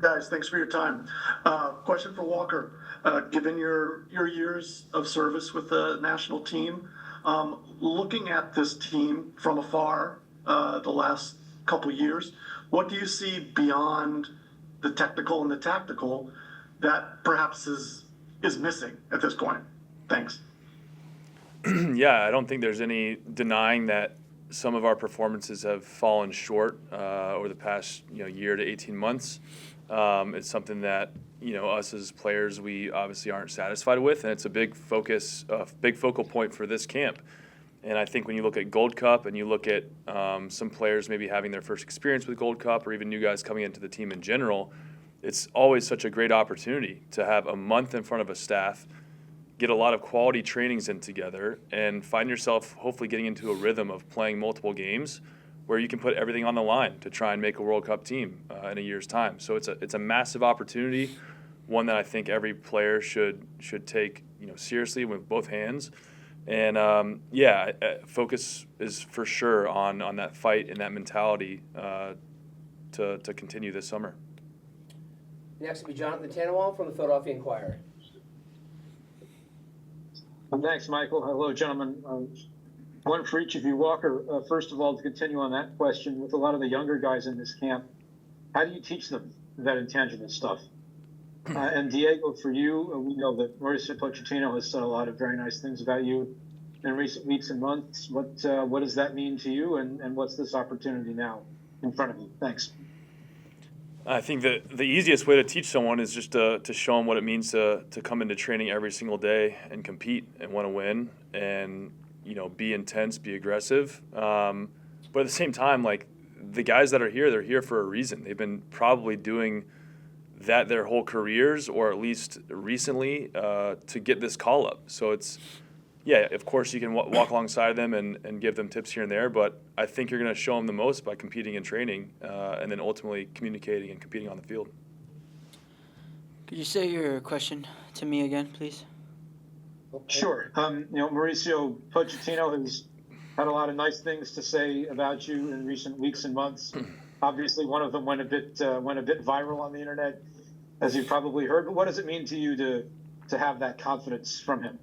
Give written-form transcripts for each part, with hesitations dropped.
Guys, thanks for your time. Question for Walker. Given your years of service with the national team, looking at this team from afar, the last couple years, what do you see beyond the technical and the tactical that perhaps is missing at this point? Thanks. Yeah, I don't think there's any denying that some of our performances have fallen short over the past year to 18 months. It's something that us as players, we obviously aren't satisfied with, and it's a big focal point for this camp. And I think when you look at Gold Cup and you look at some players maybe having their first experience with Gold Cup, or even new guys coming into the team in general, it's always such a great opportunity to have a month in front of a staff, get a lot of quality trainings in together, and find yourself hopefully getting into a rhythm of playing multiple games where you can put everything on the line to try and make a World Cup team in a year's time. So it's a massive opportunity, one that I think every player should take seriously with both hands. And focus is for sure on that fight and that mentality to continue this summer. Next will be Jonathan Tannenwald from the Philadelphia Inquirer. Thanks, Michael. Hello, gentlemen. One for each of you. Walker, first of all, to continue on that question, with a lot of the younger guys in this camp, how do you teach them that intangible stuff? And Diego, for you, we know that Mauricio Pochettino has said a lot of very nice things about you in recent weeks and months. What does that mean to you, and what's this opportunity now in front of you? Thanks. I think that the easiest way to teach someone is just to show them what it means to come into training every single day and compete and want to win and be intense, be aggressive. But at the same time, like the guys that are here, they're here for a reason. They've been probably doing that their whole careers, or at least recently, to get this call up. So it's, of course you can walk alongside them and give them tips here and there, but I think you're going to show them the most by competing and training, and then ultimately communicating and competing on the field. Could you say your question to me again, please? Sure. Mauricio Pochettino has had a lot of nice things to say about you in recent weeks and months. Obviously, one of them went a bit viral on the internet, as you've probably heard. But what does it mean to you to have that confidence from him?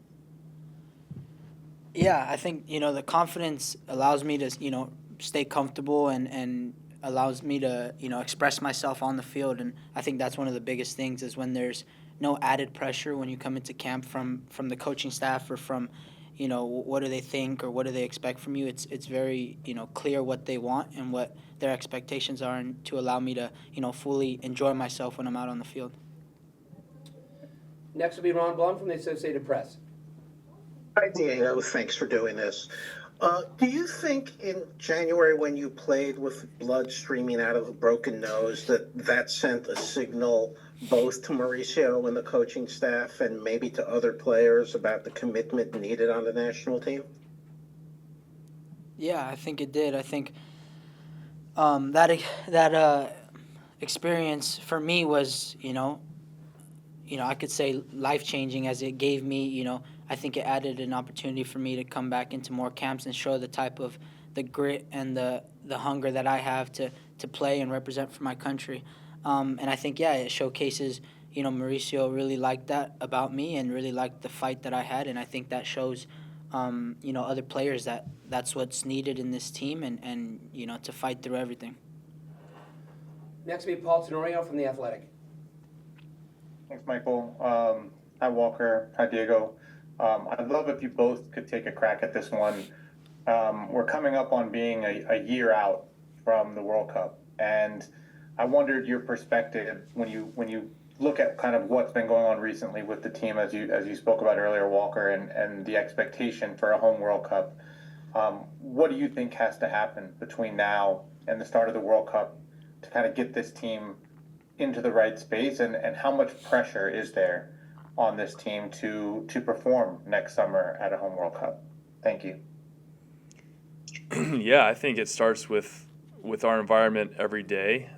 Yeah, I think the confidence allows me to stay comfortable and allows me to express myself on the field, and I think that's one of the biggest things is when there's no added pressure when you come into camp from the coaching staff or from what do they think or what do they expect from you. It's very clear what they want and what their expectations are, and to allow me to fully enjoy myself when I'm out on the field. Next will be Ron Blum from the Associated Press. Hi, Diego. Thanks for doing this. Do you think in January when you played with blood streaming out of a broken nose that sent a signal both to Mauricio and the coaching staff and maybe to other players about the commitment needed on the national team? Yeah, I think it did. I think that experience for me was, I could say life-changing, as it gave me, I think it added an opportunity for me to come back into more camps and show the type of the grit and the hunger that I have to play and represent for my country. And I think, it showcases, Mauricio really liked that about me and really liked the fight that I had. And I think that shows, other players that that's what's needed in this team and to fight through everything. Next will be Paul Tenorio from The Athletic. Thanks, Michael. Hi, Walker. Hi, Diego. I'd love if you both could take a crack at this one. We're coming up on being a year out from the World Cup, and I wondered your perspective when you look at kind of what's been going on recently with the team, as you spoke about earlier, Walker, and the expectation for a home World Cup. What do you think has to happen between now and the start of the World Cup to kind of get this team into the right space, and how much pressure is there on this team to perform next summer at a home World Cup? Thank you. Yeah, I think it starts with our environment every day.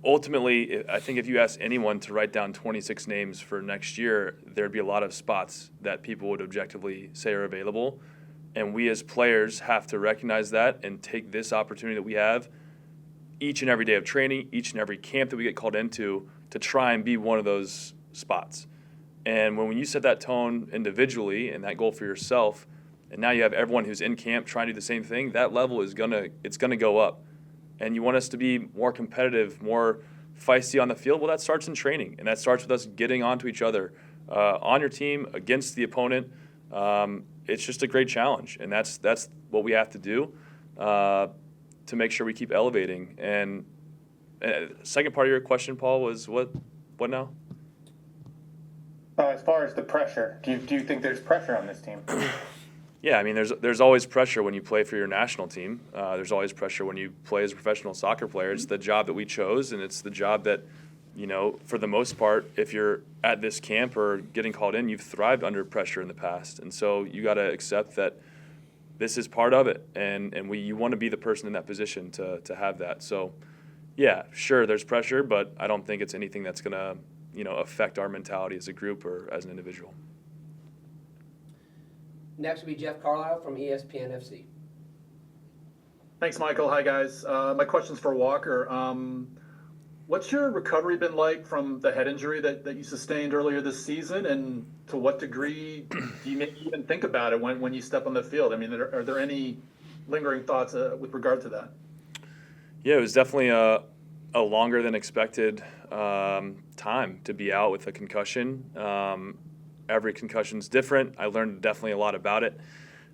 Ultimately, I think if you ask anyone to write down 26 names for next year, there'd be a lot of spots that people would objectively say are available. And we as players have to recognize that and take this opportunity that we have each and every day of training, each and every camp that we get called into to try and be one of those spots. And when you set that tone individually and that goal for yourself, and now you have everyone who's in camp trying to do the same thing, that level is gonna go up. And you want us to be more competitive, more feisty on the field. Well, that starts in training, and that starts with us getting onto each other on your team against the opponent. It's just a great challenge, and that's what we have to do to make sure we keep elevating. And second part of your question, Paul, was what now? As far as the pressure, do you think there's pressure on this team? Yeah, I mean, there's always pressure when you play for your national team. There's always pressure when you play as a professional soccer player. It's the job that we chose, and it's the job that, for the most part, if you're at this camp or getting called in, you've thrived under pressure in the past. And so you got to accept that this is part of it, and you want to be the person in that position to have that. So, yeah, sure, there's pressure, but I don't think it's anything that's going to, affect our mentality as a group or as an individual. Next will be Jeff Carlisle from ESPN FC. Thanks, Michael. Hi, guys. My question's for Walker. What's your recovery been like from the head injury that you sustained earlier this season, and to what degree do you maybe even think about it when you step on the field? I mean, are there any lingering thoughts with regard to that? Yeah, it was definitely a longer than expected time to be out with a concussion. Every concussion's different. I learned definitely a lot about it,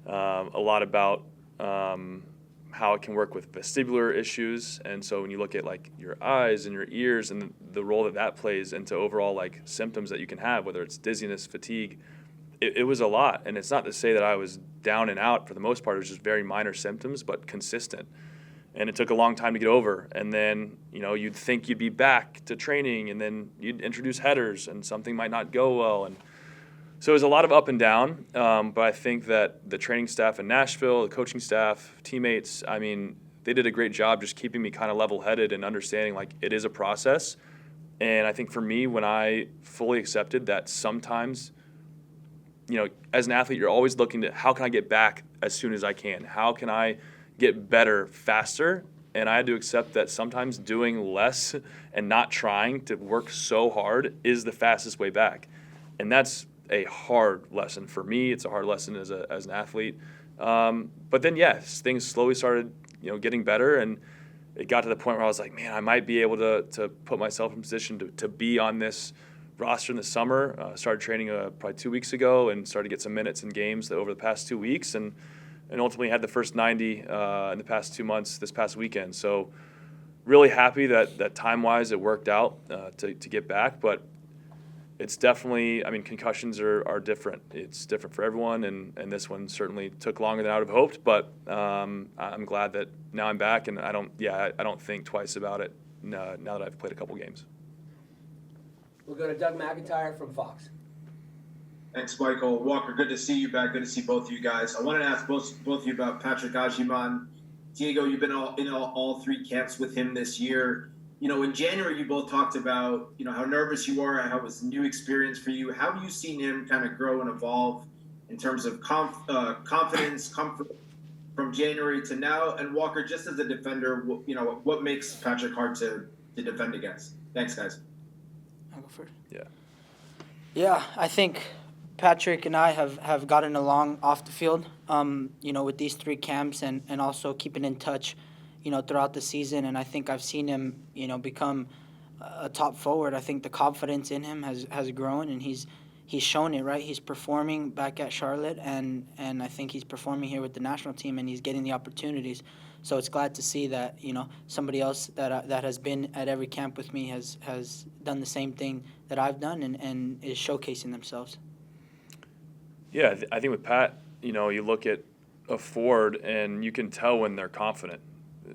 a lot about how it can work with vestibular issues. And so when you look at like your eyes and your ears and the role that plays into overall like symptoms that you can have, whether it's dizziness, fatigue, it was a lot. And it's not to say that I was down and out for the most part. It was just very minor symptoms, but consistent. And it took a long time to get over. And then, you'd think you'd be back to training, and then you'd introduce headers and something might not go well. And so it was a lot of up and down, but I think that the training staff in Nashville, the coaching staff, teammates, I mean, they did a great job just keeping me kind of level-headed and understanding like it is a process. And I think for me, when I fully accepted that sometimes, as an athlete, you're always looking to how can I get back as soon as I can? How can I get better faster? And I had to accept that sometimes doing less and not trying to work so hard is the fastest way back. And that's a hard lesson for me. It's a hard lesson as an athlete. But then, yes, things slowly started, getting better, and it got to the point where I was like, man, I might be able to put myself in position to be on this roster in the summer. Started training probably 2 weeks ago and started to get some minutes in games over the past 2 weeks, and ultimately had the first 90 in the past 2 months this past weekend. So really happy that time-wise it worked out to get back, but it's definitely, concussions are different. It's different for everyone, and this one certainly took longer than I would have hoped, but I'm glad that now I'm back, and I don't think twice about it now that I've played a couple games. We'll go to Doug McIntyre from Fox. Thanks, Michael. Walker, good to see you back. Good to see both of you guys. I wanted to ask both of you about Patrick Agyemang. Diego, you've been in all three camps with him this year. In January, you both talked about, how nervous you are, how it was a new experience for you. How have you seen him kind of grow and evolve in terms of confidence, comfort from January to now? And Walker, just as a defender, what makes Patrick hard to defend against? Thanks, guys. I'll go first. Yeah. Yeah, I think Patrick and I have gotten along off the field, with these three camps and also keeping in touch, throughout the season. And I think I've seen him, become a top forward. I think the confidence in him has grown, and he's shown it, right? He's performing back at Charlotte, and I think he's performing here with the national team, and he's getting the opportunities. So it's glad to see that, somebody else that has been at every camp with me has done the same thing that I've done and is showcasing themselves. Yeah, I think with Pat, you look at a forward and you can tell when they're confident.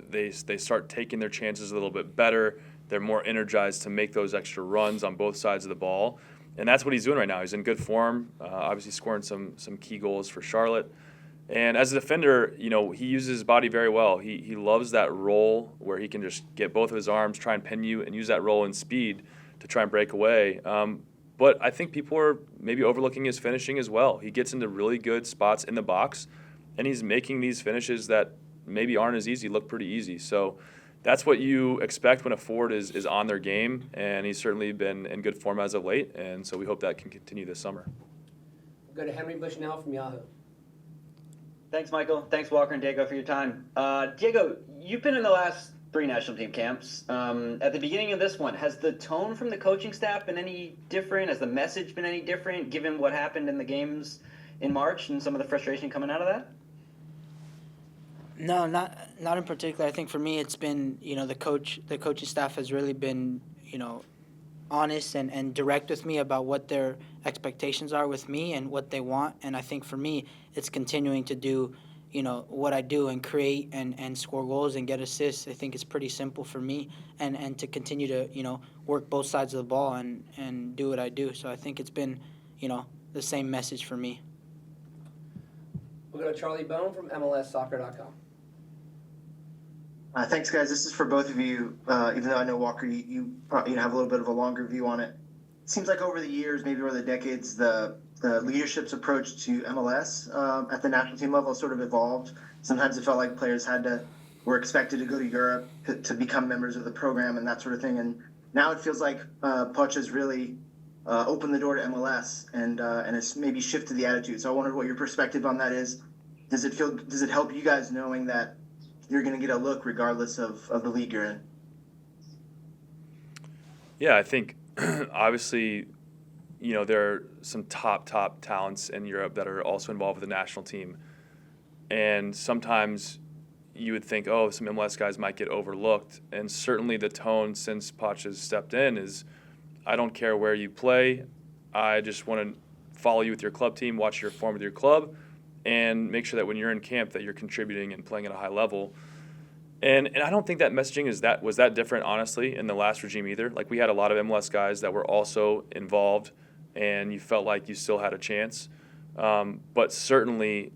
They start taking their chances a little bit better. They're more energized to make those extra runs on both sides of the ball. And that's what he's doing right now. He's in good form, obviously scoring some key goals for Charlotte. And as a defender, he uses his body very well. He loves that role where he can just get both of his arms, try and pin you, and use that role in speed to try and break away. But I think people are maybe overlooking his finishing as well. He gets into really good spots in the box, and he's making these finishes that maybe aren't as easy look pretty easy. So that's what you expect when a forward is on their game, and he's certainly been in good form as of late, and so we hope that can continue this summer. We'll go to Henry Bushnell from Yahoo. Thanks, Michael. Thanks, Walker and Diego, for your time. Diego, you've been in the last 3 national team camps. At the beginning of this one, has the tone from the coaching staff been any different? Has the message been any different, given what happened in the games in March and some of the frustration coming out of that? No, not in particular. I think for me, it's been, the coaching staff has really been, honest and direct with me about what their expectations are with me and what they want. And I think for me, it's continuing to do, what I do and create and score goals and get assists. I think it's pretty simple for me, and to continue to, work both sides of the ball and do what I do. So I think it's been, the same message for me. We'll go to Charlie Bone from MLSsoccer.com. Thanks, guys. This is for both of you. Even though I know, Walker, you probably have a little bit of a longer view on it. It seems like over the years, maybe over the decades, the leadership's approach to MLS at the national team level has sort of evolved. Sometimes it felt like players were expected to go to Europe to become members of the program and that sort of thing. And now it feels like Poch has really opened the door to MLS and it's maybe shifted the attitude. So I wondered what your perspective on that is. Does it help you guys knowing that you're going to get a look regardless of the league you're in? Yeah, I think obviously, there are some top talents in Europe that are also involved with the national team. And sometimes you would think, oh, some MLS guys might get overlooked. And certainly the tone since Poch has stepped in is, I don't care where you play. I just want to follow you with your club team, watch your form with your club, and make sure that when you're in camp that you're contributing and playing at a high level. And I don't think that messaging was that different, honestly, in the last regime either. Like, we had a lot of MLS guys that were also involved, and you felt like you still had a chance. But certainly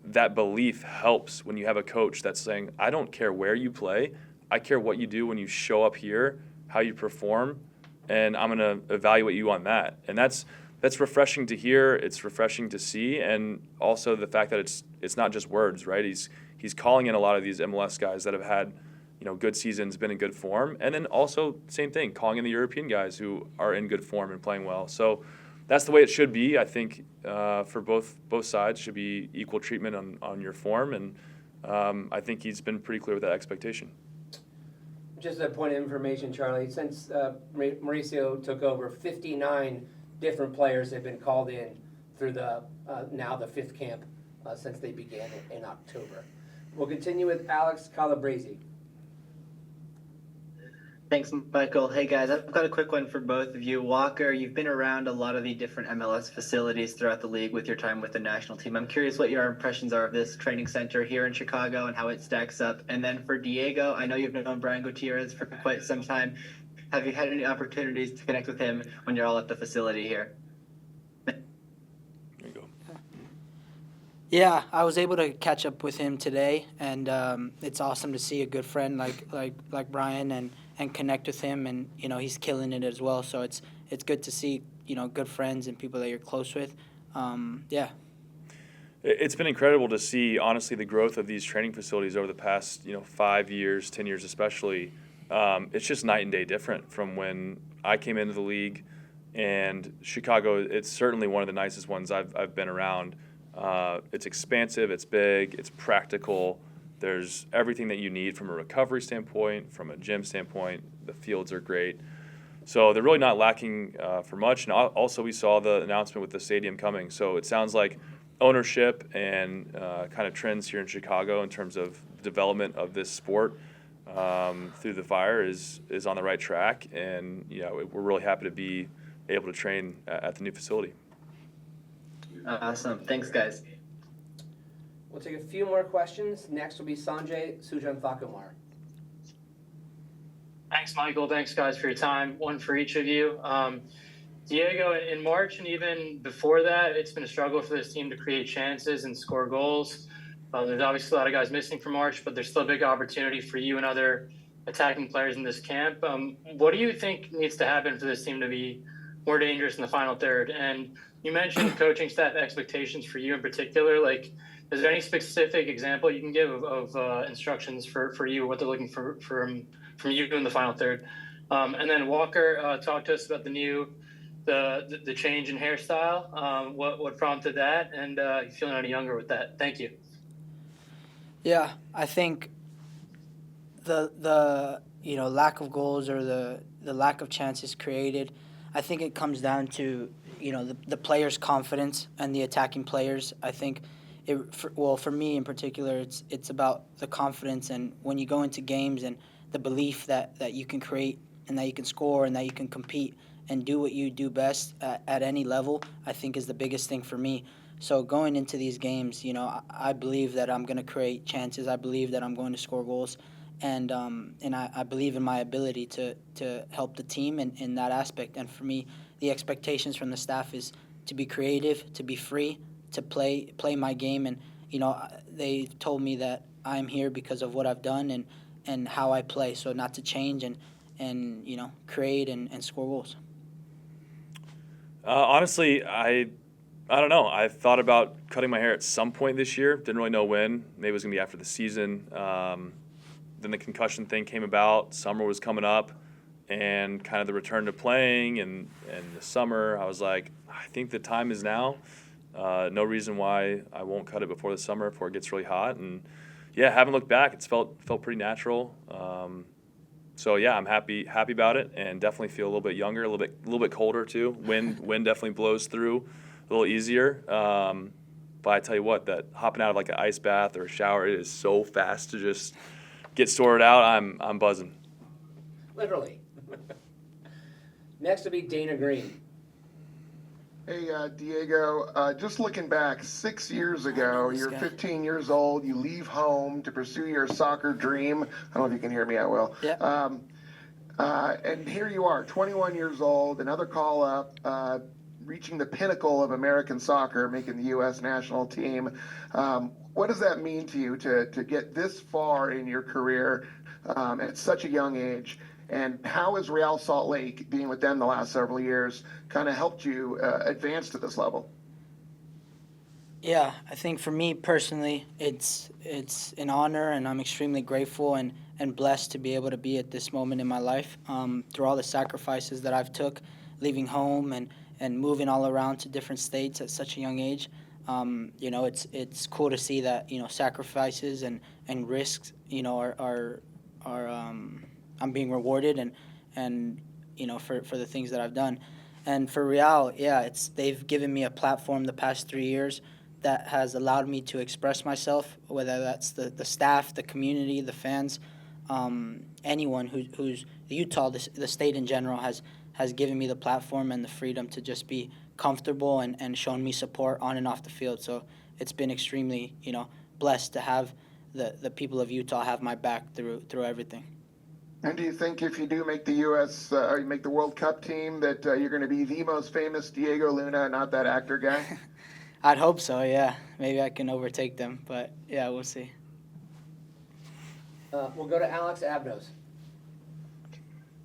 that belief helps when you have a coach that's saying, I don't care where you play. I care what you do when you show up here, how you perform, and I'm going to evaluate you on that. And that's refreshing to hear. It's refreshing to see, and also the fact that it's not just words, right? He's calling in a lot of these MLS guys that have had, good seasons, been in good form, and then also same thing, calling in the European guys who are in good form and playing well. So that's the way it should be. I think for both sides should be equal treatment on your form, and I think he's been pretty clear with that expectation. Just a point of information, Charlie, since Mauricio took over, 59 different players have been called in through now the 5th camp since they began in October. We'll continue with Alex Calabresi. Thanks, Michael. Hey, guys, I've got a quick one for both of you. Walker, you've been around a lot of the different MLS facilities throughout the league with your time with the national team. I'm curious what your impressions are of this training center here in Chicago and how it stacks up. And then for Diego, I know you've known Brian Gutierrez for quite some time. Have you had any opportunities to connect with him when you're all at the facility here? There you go. Yeah, I was able to catch up with him today, and it's awesome to see a good friend like Brian and connect with him, and he's killing it as well. So it's good to see good friends and people that you're close with. Yeah. It's been incredible to see, honestly, the growth of these training facilities over the past 5 years, 10 years especially. It's just night and day different from when I came into the league, and Chicago, it's certainly one of the nicest ones I've been around. It's expansive, it's big, it's practical. There's everything that you need from a recovery standpoint, from a gym standpoint. The fields are great. So they're really not lacking for much. And also we saw the announcement with the stadium coming. So it sounds like ownership and kind of trends here in Chicago in terms of development of this sport through the fire is on the right track. And we're really happy to be able to train at the new facility. Awesome. Thanks, guys. We'll take a few more questions. Next will be Sanjay Sujan-Thakumar. Thanks, Michael. Thanks, guys, for your time. One for each of you. Diego, in March and even before that, it's been a struggle for this team to create chances and score goals. There's obviously a lot of guys missing from March, but there's still a big opportunity for you and other attacking players in this camp. What do you think needs to happen for this team to be more dangerous in the final third? And you mentioned coaching staff expectations for you in particular. Like, Is there any specific example you can give of instructions for you, what they're looking for from you in the final third? And then Walker, talk to us about the change in hairstyle. What prompted that, and you feeling any younger with that? Thank you. Yeah, I think the lack of goals or the lack of chances created, I think it comes down to the players' confidence and the attacking players. I think for me in particular, it's about the confidence, and when you go into games and the belief that you can create and that you can score and that you can compete and do what you do best at any level, I think is the biggest thing for me. So going into these games, I believe that I'm going to create chances. I believe that I'm going to score goals, and I believe in my ability to help the team in that aspect. And for me, the expectations from the staff is to be creative, to be free, to play my game. And they told me that I'm here because of what I've done and how I play. So not to change and create and score goals. Honestly, I don't know. I thought about cutting my hair at some point this year. Didn't really know when. Maybe it was going to be after the season. Then the concussion thing came about. Summer was coming up, and kind of the return to playing and the summer. I was like, I think the time is now. No reason why I won't cut it before the summer, before it gets really hot. And yeah, haven't looked back. It's felt pretty natural. So yeah, I'm happy about it, and definitely feel a little bit younger, a little bit colder too. Wind definitely blows through a little easier. But I tell you what, that hopping out of like an ice bath or a shower, it is so fast to just get sorted out. I'm buzzing. Literally. Next will be Dana Green. Hey, Diego, just looking back, 6 years ago, you're 15 years old, you leave home to pursue your soccer dream. I don't know if you can hear me, I will. Yeah. And here you are, 21 years old, another call up, reaching the pinnacle of American soccer, making the U.S. national team. What does that mean to you to get this far in your career at such a young age? And how has Real Salt Lake, being with them the last several years, kind of helped you advance to this level? Yeah, I think for me personally, it's an honor, and I'm extremely grateful and blessed to be able to be at this moment in my life. Through all the sacrifices that I've took, leaving home and moving all around to different states at such a young age, it's cool to see that sacrifices and risks are I'm being rewarded and for the things that I've done. And for Real, yeah, they've given me a platform the past 3 years that has allowed me to express myself, whether that's the staff, the community, the fans, anyone who's Utah, the state in general has given me the platform and the freedom to just be comfortable and shown me support on and off the field. So it's been extremely, blessed to have the people of Utah have my back through everything. And do you think if you do make the U.S. Or you make the World Cup team that you're going to be the most famous Diego Luna, not that actor guy? I'd hope so, yeah. Maybe I can overtake them, but yeah, we'll see. We'll go to Alex Abdos.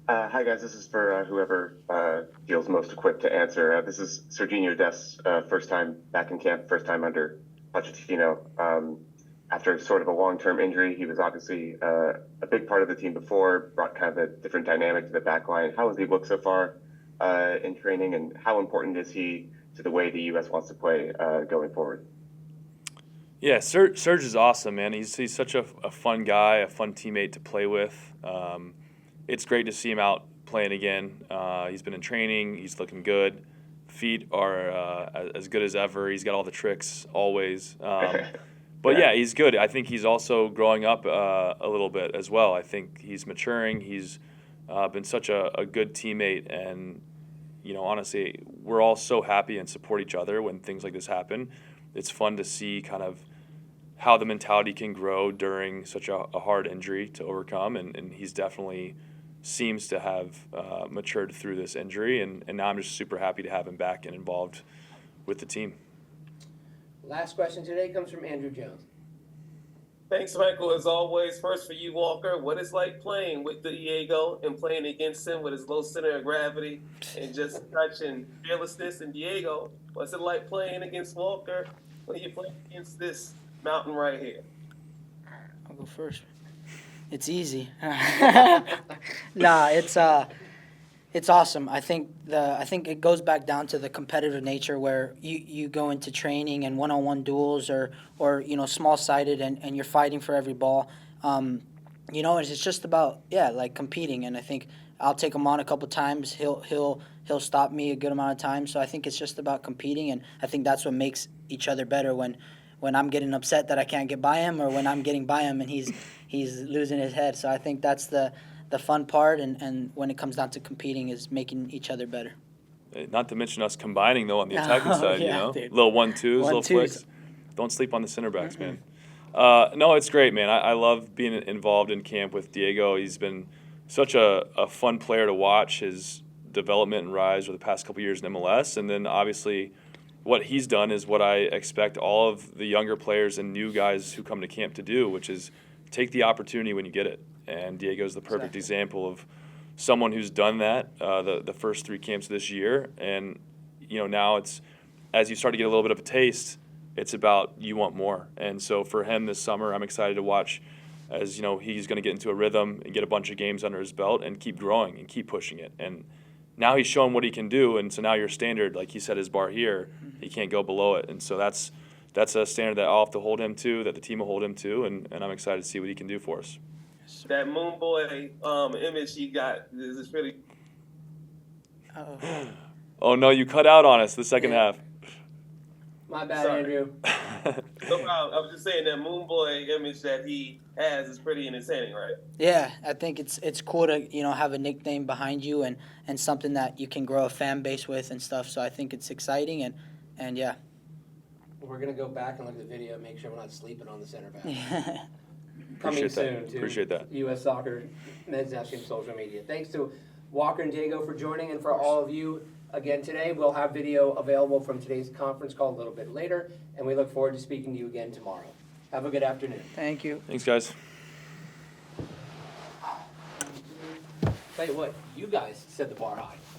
Hi, guys. This is for whoever feels most equipped to answer. This is Serginho Dest's first time back in camp, first time under Pochettino. After sort of a long-term injury, he was obviously a big part of the team before, brought kind of a different dynamic to the back line. How has he looked so far in training, and how important is he to the way the U.S. wants to play going forward? Yeah, Serge is awesome, man. He's such a fun guy, a fun teammate to play with. It's great to see him out playing again. He's been in training. He's looking good. Feet are as good as ever. He's got all the tricks always. But yeah, he's good. I think he's also growing up a little bit as well. I think he's maturing. He's been such a good teammate, and honestly, we're all so happy and support each other when things like this happen. It's fun to see kind of how the mentality can grow during such a hard injury to overcome, and he's definitely seems to have matured through this injury, and now I'm just super happy to have him back and involved with the team. Last question today comes from Andrew Jones. Thanks, Michael. As always, first for you, Walker, what it's like playing with Diego and playing against him with his low center of gravity and just touch and fearlessness. And Diego, what's it like playing against Walker when you play against this mountain right here? I'll go first. It's easy. Nah, it's awesome. I think it goes back down to the competitive nature where you go into training and one-on-one duels or small-sided and you're fighting for every ball. And it's just about like competing. And I think I'll take him on a couple times. He'll stop me a good amount of times. So I think it's just about competing, and I think that's what makes each other better when I'm getting upset that I can't get by him, or when I'm getting by him and he's losing his head. So I think that's the fun part, and when it comes down to competing is making each other better. Not to mention us combining, though, on the attacking side, Dude. Little 1-2s, little flicks. Don't sleep on the center backs, man. No, it's great, man. I love being involved in camp with Diego. He's been such a fun player to watch, his development and rise over the past couple years in MLS. And then, obviously, what he's done is what I expect all of the younger players and new guys who come to camp to do, which is take the opportunity when you get it. And Diego's the perfect example of someone who's done that the first 3 camps this year. And, now it's, as you start to get a little bit of a taste, it's about you want more. And so for him this summer, I'm excited to watch as, he's going to get into a rhythm and get a bunch of games under his belt and keep growing and keep pushing it. And now he's shown what he can do, and so now your standard, like he set his bar here, he can't go below it. And so that's a standard that I'll have to hold him to, that the team will hold him to, and I'm excited to see what he can do for us. That Moon Boy image he got is really. Oh, no, you cut out on us the second half. My bad, Sorry. Andrew. No problem. I was just saying that Moon Boy image that he has is pretty entertaining, right? Yeah, I think it's cool to have a nickname behind you and something that you can grow a fan base with and stuff. So I think it's exciting and yeah. We're gonna go back and look at the video and make sure we're not sleeping on the center back. Appreciate soon that. to Appreciate that. U.S. Soccer Men's National Team social media. Thanks to Walker and Diego for joining, and for all of you again today. We'll have video available from today's conference call a little bit later, and we look forward to speaking to you again tomorrow. Have a good afternoon. Thank you. Thanks, guys. Tell you what, you guys set the bar high.